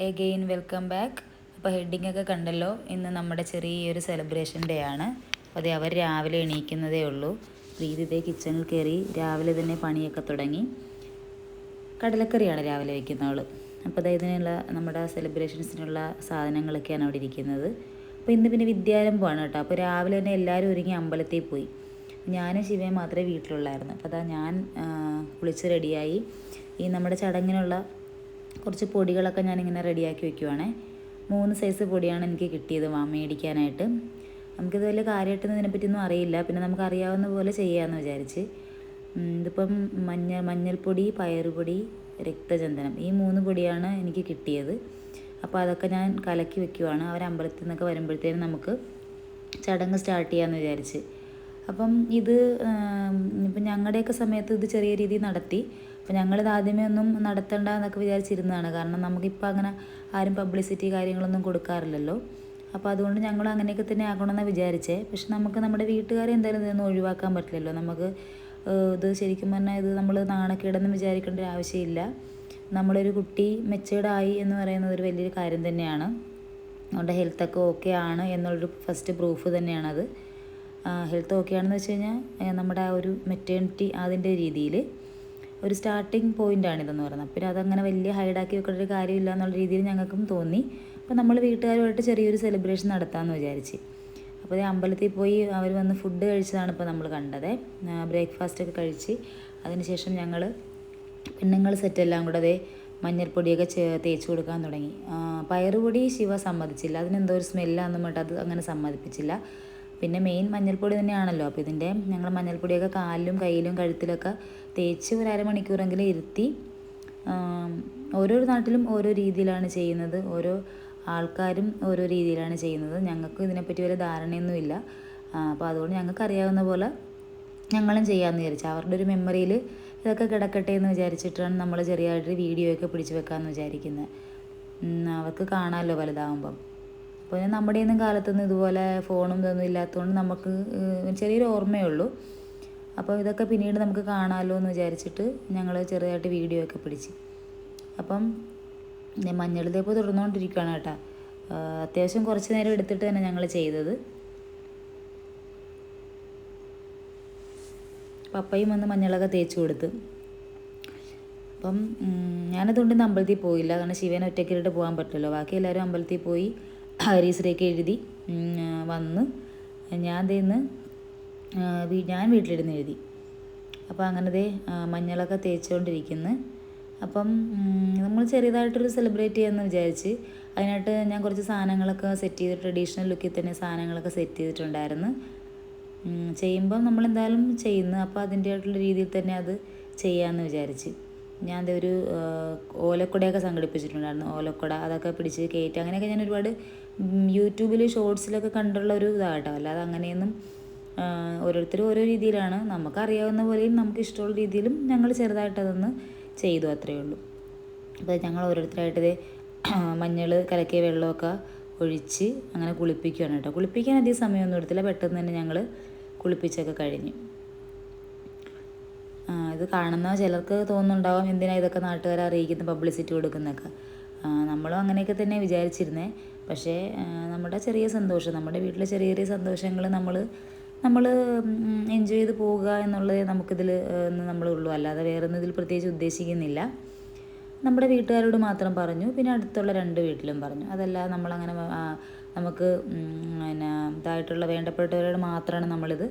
Again welcome back. അപ്പോൾ heading ഒക്കെ കണ്ടല്ലോ. ഇന്ന് നമ്മുടെ ചെറിയൊരു സെലിബ്രേഷൻ ഡേ ആണ്. അതെ, അവർ രാവിലെ എണീക്കുന്നതേ ഉള്ളൂ. പ്രീതിതേ കിച്ചണിൽ കയറി രാവിലെ തന്നെ പണിയൊക്കെ തുടങ്ങി. കടലക്കറിയാണ് രാവിലെ വയ്ക്കുന്നവൾ. അപ്പോൾ ഇതിനുള്ള നമ്മുടെ സെലിബ്രേഷൻസിനുള്ള സാധനങ്ങളൊക്കെയാണ് അവിടെ ഇരിക്കുന്നത്. അപ്പോൾ ഇന്ന് പിന്നെ വിദ്യാരംഭമാണ് കേട്ടോ. അപ്പോൾ രാവിലെ തന്നെ എല്ലാവരും ഒരുങ്ങി അമ്പലത്തിൽ പോയി. ഞാനും ശിവയും മാത്രമേ വീട്ടിലുള്ളായിരുന്നു. അപ്പോൾ ഞാൻ കുളിച്ച് റെഡിയായി. ഈ നമ്മുടെ ചടങ്ങിനുള്ള കുറച്ച് പൊടികളൊക്കെ ഞാനിങ്ങനെ റെഡിയാക്കി വെക്കുവാണേ. 3 സൈസ് പൊടിയാണ് എനിക്ക് കിട്ടിയത് മേടിക്കാനായിട്ട്. നമുക്കിത് വലിയ കാര്യമായിട്ടൊന്നും ഇതിനെപ്പറ്റിയൊന്നും അറിയില്ല. പിന്നെ നമുക്കറിയാവുന്ന പോലെ ചെയ്യാമെന്ന് വിചാരിച്ച്. ഇതിപ്പം മഞ്ഞൾപ്പൊടി, പയറുപൊടി, രക്തചന്ദനം, ഈ 3 പൊടിയാണ് എനിക്ക് കിട്ടിയത്. അപ്പോൾ അതൊക്കെ ഞാൻ കലക്കി വെക്കുവാണ്. അവർ അമ്പലത്തിൽ നിന്നൊക്കെ വരുമ്പോഴത്തേനും നമുക്ക് ചടങ്ങ് സ്റ്റാർട്ട് ചെയ്യാമെന്ന് വിചാരിച്ച്. അപ്പം ഇത് ഇപ്പം ഞങ്ങളുടെയൊക്കെ സമയത്ത് ഇത് ചെറിയ രീതിയിൽ നടത്തി. അപ്പോൾ ഞങ്ങളിത് ആദ്യമേ ഒന്നും നടത്തണ്ട എന്നൊക്കെ വിചാരിച്ചിരുന്നതാണ്. കാരണം നമുക്കിപ്പോൾ അങ്ങനെ ആരും പബ്ലിസിറ്റി കാര്യങ്ങളൊന്നും കൊടുക്കാറില്ലല്ലോ. അപ്പോൾ അതുകൊണ്ട് ഞങ്ങൾ അങ്ങനെയൊക്കെ തന്നെ ആക്കണമെന്നാണ് വിചാരിച്ചേ. പക്ഷെ നമുക്ക് നമ്മുടെ വീട്ടുകാരെ എന്തായാലും ഇതൊന്നും ഒഴിവാക്കാൻ പറ്റില്ലല്ലോ. നമുക്ക് ഇത് ശരിക്കും പറഞ്ഞാൽ ഇത് നമ്മൾ നാണക്കേടെന്ന് വിചാരിക്കേണ്ട ഒരു ആവശ്യമില്ല. നമ്മളൊരു കുട്ടി മെച്ചേർഡായി എന്ന് പറയുന്നത് ഒരു വലിയൊരു കാര്യം തന്നെയാണ്. നമ്മുടെ ഹെൽത്തൊക്കെ ഓക്കെ ആണ് എന്നുള്ളൊരു ഫസ്റ്റ് പ്രൂഫ് തന്നെയാണത്. ഹെൽത്ത് ഓക്കെ ആണെന്ന് വെച്ച് കഴിഞ്ഞാൽ നമ്മുടെ ആ ഒരു മെറ്റേണിറ്റി അതിൻ്റെ രീതിയിൽ ഒരു സ്റ്റാർട്ടിങ് പോയിൻ്റാണിതെന്ന് പറയുന്നത്. പിന്നെ അതങ്ങനെ വലിയ ഹൈഡാക്കി വെക്കേണ്ട ഒരു കാര്യമില്ല എന്നുള്ള രീതിയിൽ ഞങ്ങൾക്കും തോന്നി. അപ്പോൾ നമ്മൾ വീട്ടുകാരുമായിട്ട് ചെറിയൊരു സെലിബ്രേഷൻ നടത്താമെന്ന് വിചാരിച്ച്. അപ്പോൾ അമ്പലത്തിൽ പോയി അവർ വന്ന് ഫുഡ് കഴിച്ചതാണ് ഇപ്പോൾ നമ്മൾ കണ്ടത്. ബ്രേക്ക്ഫാസ്റ്റൊക്കെ കഴിച്ച് അതിനുശേഷം ഞങ്ങൾ പെണ്ണുങ്ങൾ സെറ്റെല്ലാം കൂടെ അതേ മഞ്ഞൾപ്പൊടിയൊക്കെ തേച്ച് കൊടുക്കാൻ തുടങ്ങി. പയറുപൊടി ശിവ സമ്മതിച്ചില്ല. അതിനെന്തോ ഒരു സ്മെല്ലാന്നും പറഞ്ഞിട്ട് അത് അങ്ങനെ സമ്മതിപ്പിച്ചില്ല. പിന്നെ മെയിൻ മഞ്ഞൾപ്പൊടി തന്നെയാണല്ലോ. അപ്പോൾ ഞങ്ങൾ മഞ്ഞൾപ്പൊടിയൊക്കെ കാലിലും കയ്യിലും കഴുത്തിലൊക്കെ തേച്ച് ഒരു അരമണിക്കൂറെങ്കിലും ഇരുത്തി. ഓരോ നാട്ടിലും ഓരോ രീതിയിലാണ് ചെയ്യുന്നത്. ഓരോ ആൾക്കാരും ഓരോ രീതിയിലാണ് ചെയ്യുന്നത്. ഞങ്ങൾക്ക് ഇതിനെപ്പറ്റി ഒരു ധാരണയൊന്നുമില്ല. അപ്പോൾ അതുകൊണ്ട് ഞങ്ങൾക്ക് അറിയാവുന്ന പോലെ ഞങ്ങളും ചെയ്യാമെന്ന് വിചാരിച്ചു. അവരുടെ ഒരു മെമ്മറിയിൽ ഇതൊക്കെ കിടക്കട്ടെ എന്ന് വിചാരിച്ചിട്ടാണ് നമ്മൾ ചെറിയതായിട്ട് വീഡിയോ ഒക്കെ പിടിച്ച് വെക്കാമെന്ന് വിചാരിക്കുന്നത്. അവർക്ക് കാണാമല്ലോ വലുതാകുമ്പം. അപ്പോൾ നമ്മുടെയൊന്നും കാലത്തൊന്നും ഇതുപോലെ ഫോണും ഇതൊന്നും ഇല്ലാത്തതുകൊണ്ട് നമുക്ക് ചെറിയൊരു ഓർമ്മയേ ഉള്ളൂ. അപ്പോൾ ഇതൊക്കെ പിന്നീട് നമുക്ക് കാണാമല്ലോ എന്ന് വിചാരിച്ചിട്ട് ഞങ്ങൾ ചെറുതായിട്ട് വീഡിയോ ഒക്കെ പിടിച്ച്. അപ്പം മഞ്ഞൾ തേപ്പ് തുടർന്നുകൊണ്ടിരിക്കുകയാണ് കേട്ടോ. അത്യാവശ്യം കുറച്ച് നേരം എടുത്തിട്ട് തന്നെ ഞങ്ങൾ ചെയ്തത്. പപ്പയും വന്ന് മഞ്ഞളൊക്കെ തേച്ച് കൊടുത്ത്. അപ്പം ഞാനതുകൊണ്ട് ഇന്ന് അമ്പലത്തിൽ പോയില്ല. കാരണം ശിവനെ ഒറ്റയ്ക്കിട്ട് പോകാൻ പറ്റില്ലല്ലോ. ബാക്കി എല്ലാവരും അമ്പലത്തിൽ പോയി ഹരീശ്രീയൊക്കെ എഴുതി വന്ന് ഞാൻ വീട്ടിലിരുന്ന് എഴുതി. അപ്പോൾ അങ്ങനത്തെ മഞ്ഞളൊക്കെ തേച്ചുകൊണ്ടിരിക്കുന്നു. അപ്പം നമ്മൾ ചെറിയതായിട്ടൊരു സെലിബ്രേറ്റ് ചെയ്യാമെന്ന് വിചാരിച്ച് അതിനായിട്ട് ഞാൻ കുറച്ച് സാധനങ്ങളൊക്കെ സെറ്റ് ചെയ്ത് ട്രഡീഷണൽ ലുക്കിൽ തന്നെ സാധനങ്ങളൊക്കെ സെറ്റ് ചെയ്തിട്ടുണ്ടായിരുന്നു. ചെയ്യുമ്പം നമ്മളെന്തായാലും ചെയ്യുന്നു. അപ്പോൾ അതിൻ്റെതായിട്ടുള്ള രീതിയിൽ തന്നെ അത് ചെയ്യാമെന്ന് വിചാരിച്ച് ഞാൻ ഒരു ഓലക്കുടയൊക്കെ സംഘടിപ്പിച്ചിട്ടുണ്ടായിരുന്നു. ഓലക്കുട അതൊക്കെ പിടിച്ച് കയറ്റി അങ്ങനെയൊക്കെ ഞാൻ ഒരുപാട് യൂട്യൂബിൽ ഷോർട്സിലൊക്കെ കണ്ടുള്ള ഒരു ഇതാട്ടോ. അല്ലാതെ അങ്ങനെയൊന്നും ഓരോരുത്തരും ഓരോ രീതിയിലാണ്. നമുക്കറിയാവുന്ന പോലെയും നമുക്ക് ഇഷ്ടമുള്ള രീതിയിലും ഞങ്ങൾ ചെറുതായിട്ടതൊന്ന് ചെയ്തു, അത്രയേ ഉള്ളൂ. അപ്പോൾ ഞങ്ങൾ ഓരോരുത്തരായിട്ട് മഞ്ഞൾ കലക്കിയ വെള്ളമൊക്കെ ഒഴിച്ച് അങ്ങനെ കുളിപ്പിക്കുകയാണ് കേട്ടോ. കുളിപ്പിക്കാൻ അധികം സമയമൊന്നും എടുത്തില്ല. പെട്ടെന്ന് തന്നെ ഞങ്ങൾ കുളിപ്പിച്ചൊക്കെ കഴിഞ്ഞു. ഇത് കാണുന്ന ചിലർക്ക് തോന്നുന്നുണ്ടാവും എന്തിനാണ് ഇതൊക്കെ നാട്ടുകാരെ അറിയിക്കുന്ന പബ്ലിസിറ്റി കൊടുക്കുന്നതൊക്കെ. നമ്മളും അങ്ങനെയൊക്കെ തന്നെ വിചാരിച്ചിരുന്നേ. പക്ഷേ നമ്മുടെ ചെറിയ സന്തോഷം, നമ്മുടെ വീട്ടിലെ ചെറിയ ചെറിയ സന്തോഷങ്ങൾ നമ്മൾ എൻജോയ് ചെയ്ത് പോവുക എന്നുള്ളത് നമുക്കിതിൽ നമ്മളുള്ളൂ. അല്ലാതെ വേറൊന്നും ഇതിൽ പ്രത്യേകിച്ച് ഉദ്ദേശിക്കുന്നില്ല. നമ്മുടെ വീട്ടുകാരോട് മാത്രം പറഞ്ഞു, പിന്നെ അടുത്തുള്ള 2 വീട്ടിലും പറഞ്ഞു. അതല്ല നമ്മളങ്ങനെ നമുക്ക് ഇതായിട്ടുള്ള വേണ്ടപ്പെട്ടവരോട് മാത്രമാണ് നമ്മളിത്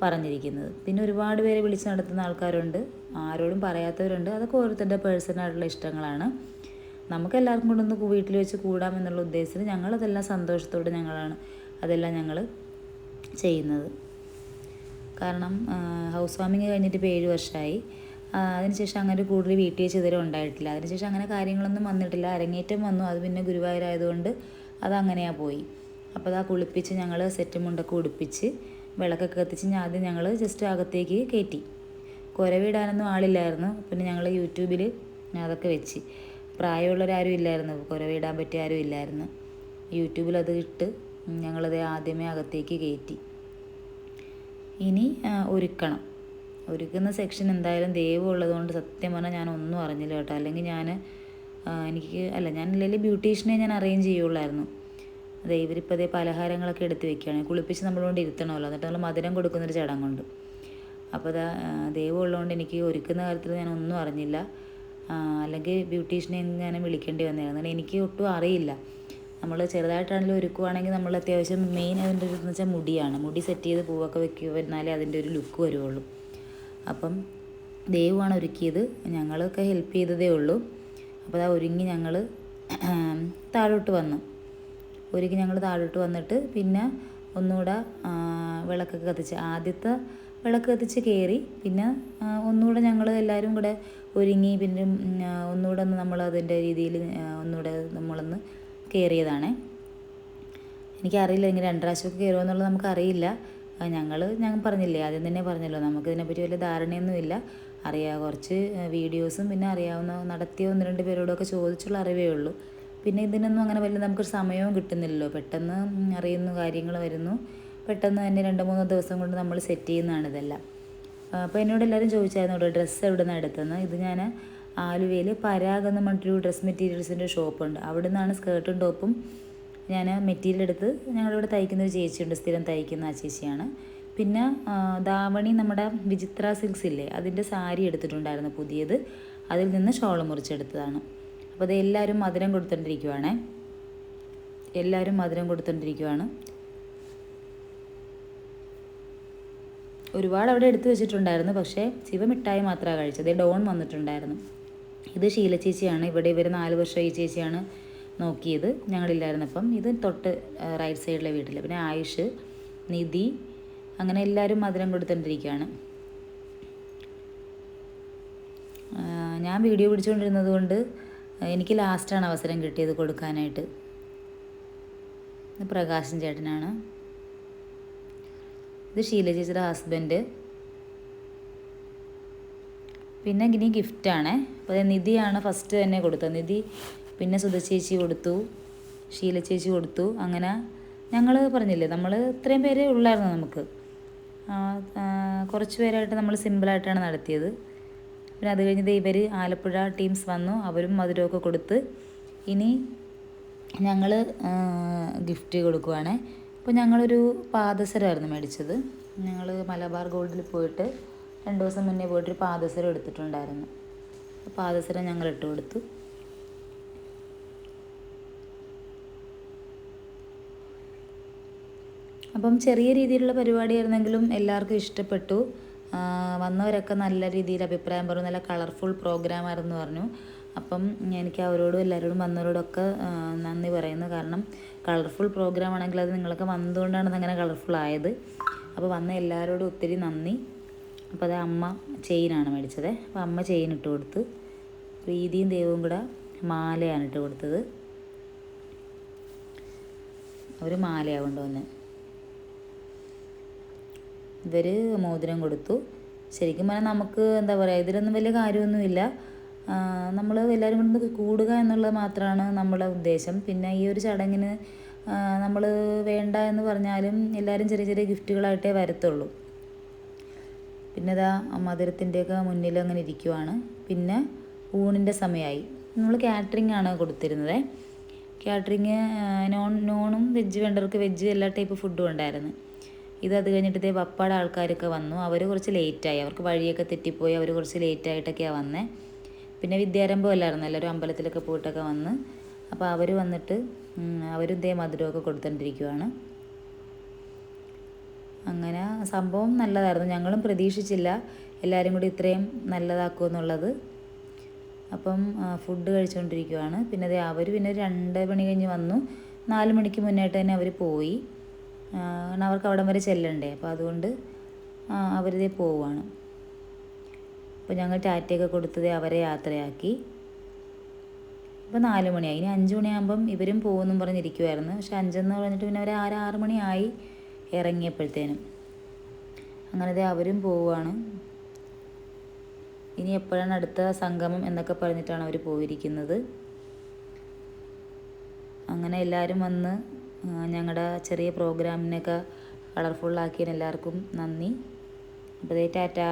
പറഞ്ഞിരിക്കുന്നത്. പിന്നെ ഒരുപാട് പേരെ വിളിച്ച് നടത്തുന്ന ആൾക്കാരുണ്ട്, ആരോടും പറയാത്തവരുണ്ട്. അതൊക്കെ ഓരോരുത്തരുടെ പേഴ്സണലായിട്ടുള്ള ഇഷ്ടങ്ങളാണ്. നമുക്കെല്ലാവർക്കും കൊണ്ടൊന്ന് വീട്ടിൽ വെച്ച് കൂടാമെന്നുള്ള ഉദ്ദേശത്തിൽ ഞങ്ങളതെല്ലാം സന്തോഷത്തോടെ അതെല്ലാം ഞങ്ങൾ ചെയ്യുന്നത്. കാരണം ഹൗസ് വാമിങ് കഴിഞ്ഞിട്ട് ഇപ്പോൾ 7 വർഷമായി. അതിനുശേഷം അങ്ങനെ കൂടുതൽ വീട്ടിൽ വെച്ച് ഇതുവരെ ഉണ്ടായിട്ടില്ല. അതിനുശേഷം അങ്ങനെ കാര്യങ്ങളൊന്നും വന്നിട്ടില്ല. അരങ്ങേറ്റം വന്നു, അത് പിന്നെ ഗുരുവായൂരായതുകൊണ്ട് അതങ്ങനെയാണ് പോയി. അപ്പോൾ കുളിപ്പിച്ച് ഞങ്ങൾ സെറ്റ് മുണ്ടൊക്കെ ഉടുപ്പിച്ച് വിളക്കൊക്കെ കത്തിച്ച് ആദ്യം ഞങ്ങൾ ജസ്റ്റ് അകത്തേക്ക് കയറ്റി. കുരവിടാനൊന്നും ആളില്ലായിരുന്നു. പിന്നെ ഞങ്ങൾ യൂട്യൂബിൽ അതൊക്കെ വെച്ച്, പ്രായമുള്ളവരാരും ഇല്ലായിരുന്നു, കുരവിടാൻ പറ്റിയ ആരും ഇല്ലായിരുന്നു. യൂട്യൂബിൽ അത് ഇട്ട് ഞങ്ങളത് ആദ്യമേ അകത്തേക്ക് കയറ്റി. ഇനി ഒരുക്കുന്ന സെക്ഷൻ എന്തായാലും ദൈവം ഉള്ളതുകൊണ്ട് സത്യം പറഞ്ഞാൽ ഞാനൊന്നും അറിഞ്ഞില്ല കേട്ടോ. അല്ലെങ്കിൽ ഞാൻ എനിക്ക് അല്ല, ഞാൻ ഇല്ലെങ്കിൽ ബ്യൂട്ടീഷ്യനെ ഞാൻ അറേഞ്ച് ചെയ്യുള്ളായിരുന്നു. അതെ, ഇവരിപ്പോൾ അതേ പലഹാരങ്ങളൊക്കെ എടുത്ത് വെക്കുകയാണ്. കുളിപ്പിച്ച് നമ്മളോട് ഇരുത്തണമല്ലോ, എന്നിട്ട് നമ്മൾ മധുരം കൊടുക്കുന്നൊരു ചടങ്ങുണ്ട്. അപ്പോൾ ദൈവം ഉള്ളതുകൊണ്ട് എനിക്ക് ഒരുക്കുന്ന കാര്യത്തിൽ ഞാൻ ഒന്നും അറിഞ്ഞില്ല. അല്ലെങ്കിൽ ബ്യൂട്ടീഷ്യനെ ഞാൻ വിളിക്കേണ്ടി വന്നായിരുന്നു. എനിക്ക് ഒട്ടും അറിയില്ല. നമ്മൾ ചെറുതായിട്ടാണെങ്കിലും ഒരുക്കുവാണെങ്കിൽ നമ്മൾ അത്യാവശ്യം മെയിൻ അതിൻ്റെ ഒരു എന്ന് വെച്ചാൽ മുടിയാണ്. മുടി സെറ്റ് ചെയ്ത് പൂവൊക്കെ വെക്കുക, എന്നാലേ അതിൻ്റെ ഒരു ലുക്ക് വരുള്ളൂ. അപ്പം ദൈവമാണ് ഒരുക്കിയത്, ഞങ്ങളൊക്കെ ഹെൽപ്പ് ചെയ്തതേ ഉള്ളൂ. അപ്പോൾ ഒരുങ്ങി ഞങ്ങൾ താഴോട്ട് വന്നു. ഞങ്ങൾ താഴോട്ട് വന്നിട്ട് പിന്നെ ഒന്നുകൂടെ വിളക്കൊക്കെ കത്തിച്ച്, ആദ്യത്തെ വിളക്ക് കത്തിച്ച് കയറി. പിന്നെ ഒന്നുകൂടെ ഞങ്ങൾ എല്ലാവരും കൂടെ ഒരുങ്ങി പിന്നെ ഒന്നുകൂടെ ഒന്ന് നമ്മൾ അതിൻ്റെ രീതിയിൽ ഒന്നുകൂടെ നമ്മളൊന്ന് കയറിയതാണ്. എനിക്കറിയില്ല ഇങ്ങനെ 2 പ്രാവശ്യമൊക്കെ കയറുമോ എന്നുള്ളത് നമുക്കറിയില്ല. ഞാൻ പറഞ്ഞില്ലേ, ആദ്യം തന്നെ പറഞ്ഞല്ലോ, നമുക്കിതിനെപ്പറ്റി വലിയ ധാരണയൊന്നുമില്ല. കുറച്ച് വീഡിയോസും പിന്നെ നടത്തിയ 1-2 പേരോടൊക്കെ ചോദിച്ചുള്ള അറിവേ ഉള്ളൂ. പിന്നെ ഇതിനൊന്നും അങ്ങനെ വലിയ നമുക്കൊരു സമയവും കിട്ടുന്നില്ലല്ലോ. പെട്ടെന്ന് അറിയുന്നു, കാര്യങ്ങൾ വരുന്നു, പെട്ടെന്ന് തന്നെ 2-3 ദിവസം കൊണ്ട് നമ്മൾ സെറ്റ് ചെയ്യുന്നതാണ് ഇതെല്ലാം. അപ്പോൾ എന്നോട് എല്ലാവരും ചോദിച്ചായിരുന്നു ഇവിടെ ഡ്രസ്സ് എവിടെ നിന്നാണ് എടുത്തതെന്ന്. ഇത് ഞാൻ ആലുവയിൽ പരാഗ് എന്ന് പറഞ്ഞിട്ടൊരു ഡ്രസ്സ് മെറ്റീരിയൽസിൻ്റെ ഷോപ്പുണ്ട്. അവിടെ നിന്നാണ് സ്കേർട്ടും ടോപ്പും ഞാൻ മെറ്റീരിയൽ എടുത്ത് ഞങ്ങളിവിടെ തയ്ക്കുന്നൊരു ചേച്ചിയുണ്ട്, സ്ഥിരം തയ്ക്കുന്ന ആ ചേച്ചിയാണ്. പിന്നെ ധാവണി നമ്മുടെ വിചിത്ര സിൽക്സ് ഇല്ലേ, അതിൻ്റെ സാരി എടുത്തിട്ടുണ്ടായിരുന്നു പുതിയത്, അതിൽ നിന്ന് ഷോൾ മുറിച്ചെടുത്തതാണ്. അപ്പോൾ അത് എല്ലാവരും മധുരം കൊടുത്തോണ്ടിരിക്കുവാണ്. ഒരുപാട് അവിടെ എടുത്തു വെച്ചിട്ടുണ്ടായിരുന്നു. പക്ഷേ മിഠായി മാത്രമാണ് കഴിച്ചത്. ഡോൺ വന്നിട്ടുണ്ടായിരുന്നു. ഇത് ഷീല ചേച്ചിയാണ്. ഇവിടെ ഇവർ 4 വർഷം ഈ ചേച്ചിയാണ് നോക്കിയത്, ഞങ്ങളില്ലായിരുന്നപ്പം. ഇത് തൊട്ട് റൈറ്റ് സൈഡിലെ വീട്ടിൽ. പിന്നെ ആയുഷ്, നിധി, അങ്ങനെ എല്ലാവരും മധുരം കൊടുത്തോണ്ടിരിക്കുകയാണ്. ഞാൻ വീഡിയോ പിടിച്ചുകൊണ്ടിരുന്നത് കൊണ്ട് എനിക്ക് ലാസ്റ്റാണ് അവസരം കിട്ടിയത് കൊടുക്കാനായിട്ട്. ഇത് പ്രകാശൻ ചേട്ടനാണ്. ഇത് ഷീല ചേച്ചിയുടെ ഹസ്ബൻഡ്. പിന്നെ ഇനി ഗിഫ്റ്റാണ്. അപ്പോൾ നിധിയാണ് ഫസ്റ്റ് തന്നെ കൊടുത്തത്. നിധി, പിന്നെ സുധ ചേച്ചി കൊടുത്തു, ഷീല ചേച്ചി കൊടുത്തു. അങ്ങനെ ഞങ്ങൾ പറഞ്ഞില്ലേ, നമ്മൾ ഇത്രയും പേരേ ഉള്ളായിരുന്നു. നമുക്ക് കുറച്ച് പേരായിട്ട് നമ്മൾ സിമ്പിളായിട്ടാണ് നടത്തിയത്. പിന്നെ അത് കഴിഞ്ഞത് ഇവർ ആലപ്പുഴ ടീംസ് വന്നു, അവരും മധുരമൊക്കെ കൊടുത്ത്. ഇനി ഞങ്ങൾ ഗിഫ്റ്റ് കൊടുക്കുവാണ്. അപ്പോൾ ഞങ്ങളൊരു പാദസരമായിരുന്നു മേടിച്ചത്. ഞങ്ങൾ മലബാർ ഗോൾഡിൽ പോയിട്ട് 2 ദിവസം മുന്നേ പോയിട്ടൊരു പാദസരം എടുത്തിട്ടുണ്ടായിരുന്നു. പാദസരം ഞങ്ങൾ ഇട്ട് കൊടുത്തു. അപ്പം ചെറിയ രീതിയിലുള്ള പരിപാടിയായിരുന്നെങ്കിലും എല്ലാവർക്കും ഇഷ്ടപ്പെട്ടു. വന്നവരൊക്കെ നല്ല രീതിയിൽ അഭിപ്രായം പറഞ്ഞു. നല്ല കളർഫുൾ പ്രോഗ്രാമായിരുന്നു പറഞ്ഞു. അപ്പം എനിക്ക് അവരോടും എല്ലാവരോടും വന്നവരോടൊക്കെ നന്ദി പറയുന്നു. കാരണം കളർഫുൾ പ്രോഗ്രാം ആണെങ്കിൽ അത് നിങ്ങളൊക്കെ വന്നതുകൊണ്ടാണ് അതങ്ങനെ കളർഫുൾ ആയത്. അപ്പോൾ വന്ന എല്ലാവരോടും ഒത്തിരി നന്ദി. അപ്പോൾ അത് അമ്മ ചെയിനാണ് മേടിച്ചത്. അപ്പോൾ അമ്മ ചെയിൻ ഇട്ട് കൊടുത്ത്. പ്രീതിയും ദൈവവും കൂടെ മാലയാണ് ഇട്ട് കൊടുത്തത്. അവർ മാലയാണ് കൊണ്ടുവന്നത്. ഇവർ മോതിരം കൊടുത്തു. ശരിക്കും പറഞ്ഞാൽ നമുക്ക് എന്താ പറയുക, ഇതിലൊന്നും വലിയ കാര്യമൊന്നുമില്ല. നമ്മൾ എല്ലാവരും കൊണ്ട് കൂടുക എന്നുള്ളത് മാത്രമാണ് നമ്മളെ ഉദ്ദേശം. പിന്നെ ഈ ഒരു ചടങ്ങിന് നമ്മൾ വേണ്ട എന്ന് പറഞ്ഞാലും എല്ലാവരും ചെറിയ ചെറിയ ഗിഫ്റ്റുകളായിട്ടേ വരത്തുള്ളൂ. പിന്നെ ഇതാ മധുരത്തിൻ്റെയൊക്കെ മുന്നിൽ അങ്ങനെ ഇരിക്കുവാണ്. പിന്നെ ഊണിൻ്റെ സമയമായി. നമ്മൾ കാറ്ററിംഗ് ആണ് കൊടുത്തിരുന്നത്. കാറ്ററിങ് നോണും വെജ് വേണ്ടവർക്ക് വെജ് എല്ലാ ടൈപ്പ് ഫുഡും ഉണ്ടായിരുന്നു. അത് കഴിഞ്ഞിട്ട് പപ്പാടെ ആൾക്കാരൊക്കെ വന്നു. അവർ കുറച്ച് ലേറ്റായി, അവർക്ക് വഴിയൊക്കെ തെറ്റിപ്പോയി. അവർ കുറച്ച് ലേറ്റായിട്ടൊക്കെയാണ് വന്നത്. പിന്നെ വിദ്യാരംഭം അല്ലായിരുന്നു, എല്ലാവരും അമ്പലത്തിലൊക്കെ പോയിട്ടൊക്കെ വന്ന്. അപ്പോൾ അവർ വന്നിട്ട് അവരും മധുരമൊക്കെ കൊടുത്തോണ്ടിരിക്കുവാണ്. അങ്ങനെ സംഭവം നല്ലതായിരുന്നു. ഞങ്ങളും പ്രതീക്ഷിച്ചില്ല എല്ലാവരും കൂടി ഇത്രയും നല്ലതാക്കുമെന്നുള്ളത്. അപ്പം ഫുഡ് കഴിച്ചുകൊണ്ടിരിക്കുവാണ്. പിന്നെ അവർ പിന്നെ 2 മണി കഴിഞ്ഞ് വന്നു. 4 മണിക്ക് മുന്നായിട്ട് തന്നെ അവർ പോയി. കാരണം അവർക്ക് അവിടം വരെ ചെല്ലണ്ടേ. അപ്പോൾ അതുകൊണ്ട് അവരിതേ പോവുകയാണ്. അപ്പോൾ ഞങ്ങൾ ടാറ്റയൊക്കെ കൊടുത്തത് അവരെ യാത്രയാക്കി. അപ്പോൾ 4 മണിയായി. ഇനി 5 മണിയാകുമ്പം ഇവരും പോകുമെന്നും പറഞ്ഞിരിക്കുമായിരുന്നു. പക്ഷെ 5 എന്ന് പറഞ്ഞിട്ട് പിന്നെ അവർ 6 മണിയായി ഇറങ്ങിയപ്പോഴത്തേനും. അങ്ങനെ അവരും പോവുകയാണ്. ഇനി എപ്പോഴാണ് അടുത്ത സംഗമം എന്നൊക്കെ പറഞ്ഞിട്ടാണ് അവർ പോയിരിക്കുന്നത്. അങ്ങനെ എല്ലാവരും വന്ന് ഞങ്ങളുടെ ചെറിയ പ്രോഗ്രാമിനൊക്കെ കളർഫുള്ളാക്കിയതിന് എല്ലാവർക്കും നന്ദി. അപ്പോൾ ടാറ്റാ.